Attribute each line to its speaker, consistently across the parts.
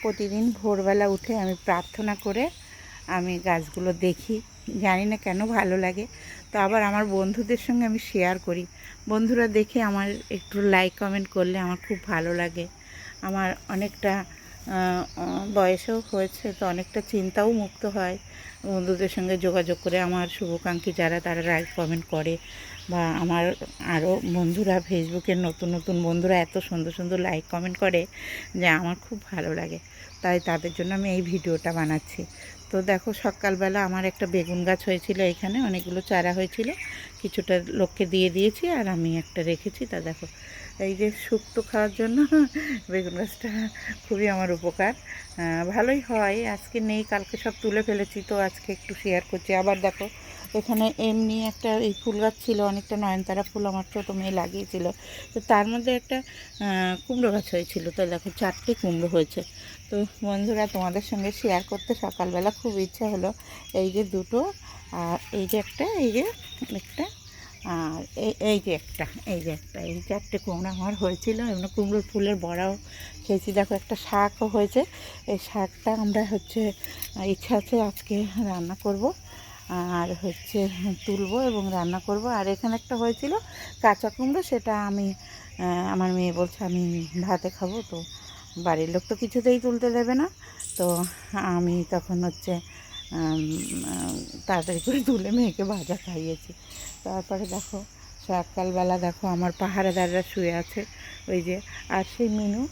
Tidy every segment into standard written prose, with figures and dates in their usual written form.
Speaker 1: প্রতিদিন ভোরবেলা উঠে আমি প্রার্থনা করে আমি গাছগুলো দেখি, জানি না কেন ভালো লাগে। তো আবার আমার বন্ধুদের সঙ্গে আমি শেয়ার করি, বন্ধুরা দেখে আমার একটু লাইক কমেন্ট করলে আমার খুব ভালো লাগে। আমার অনেকটা বয়সও হয়েছে, তো অনেকটা চিন্তাও মুক্ত হয় বন্ধুদের সঙ্গে যোগাযোগ করে। আমার শুভাকাঙ্ক্ষী যারা, তারা লাইক কমেন্ট করে, বা আমার আরও বন্ধুরা, ফেসবুকের নতুন নতুন বন্ধুরা এত সুন্দর সুন্দর লাইক কমেন্ট করে যে আমার খুব ভালো লাগে। তাই তাদের জন্য আমি এই ভিডিওটা বানাচ্ছি। তো দেখো, সকালবেলা আমার একটা বেগুন গাছ হয়েছিল, এখানে অনেকগুলো চারা হয়েছিল, কিছুটা লোককে দিয়ে দিয়েছি আর আমি একটা রেখেছি। তা দেখো, এই যে শুক্তো খাওয়ার জন্য বেগুন গাছটা খুবই আমার উপকার, ভালোই হয়। আজকে নেই, কালকে সব তুলে ফেলেছি, তো আজকে একটু শেয়ার করছি। আবার দেখো, এখানে এমনি একটা এই ফুল গাছ ছিল, অনেকটা নয়নতারা ফুল আমার ছোটো মেয়ে লাগিয়েছিল, তো তার মধ্যে একটা কুমড়ো গাছ হয়েছিল। তো দেখো, 4টে কুমড়ো হয়েছে। তো বন্ধুরা, তোমাদের সঙ্গে শেয়ার করতে সকালবেলা খুব ইচ্ছা হলো। এই যে দুটো, আর এই যে একটা, এই যে একটা, আর এই যে একটা, এই যে একটা, এই 4টে কুমড়ো আমার হয়েছিল। এমনি কুমড়োর ফুলের বড়াও খেয়েছি। দেখো, একটা শাকও হয়েছে। এই শাকটা আমরা ইচ্ছা আছে আজকে রান্না করব, আর তুলবো এবং রান্না করব। আর এখানে একটা হয়েছিল কাঁচা কুমড়ো, সেটা আমি আমার মেয়ে বলছে আমি ভাতে খাবো, তো বাড়ির লোক তো কিছুতেই তুলতে দেবে না। তো আমি তখন তাড়াতাড়ি করে তুলে মেয়েকে ভাজা খাইয়েছি। তারপরে দেখো, সকালবেলা দেখো আমার পাহারাদাররা শুয়ে আছে, ওই যে। আর সেই মিনু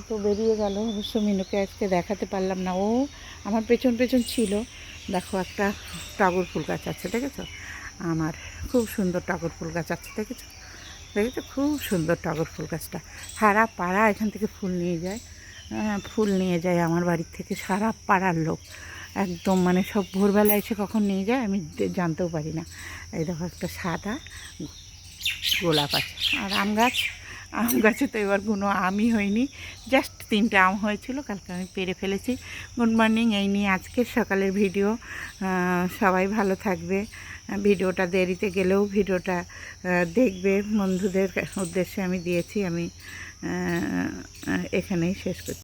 Speaker 1: তো বেরিয়ে গেল, অবশ্য মিনুকে আজকে দেখাতে পারলাম না, ও আমার পেছন পেছন ছিল। দেখো, একটা টগর ফুল গাছ আছে, দেখেছো? আমার খুব সুন্দর টগর ফুল গাছ আছে, দেখেছো? খুব সুন্দর টগর ফুল গাছটা। সারা পাড়া এখান থেকে ফুল নিয়ে যায় আমার বাড়ির থেকে, সারা পাড়ার লোক একদম, মানে সব ভোরবেলা এসে কখন নিয়ে যায় আমি জানতেও পারি না। এই দেখো, একটা সাদা গোলাপ আছে। আর আম গাছে তো এবার কোনো আমই হয়নি, জাস্ট 3টে আম হয়েছিল, কালকে আমি পেড়ে ফেলেছি। গুড মর্নিং, এই নিয়ে আজকের সকালের ভিডিও। সবাই ভালো থাকবে। ভিডিওটা দেরিতে গেলেও ভিডিওটা দেখবে, বন্ধুদের উদ্দেশ্যে আমি দিয়েছি। আমি এখানেই শেষ করছি।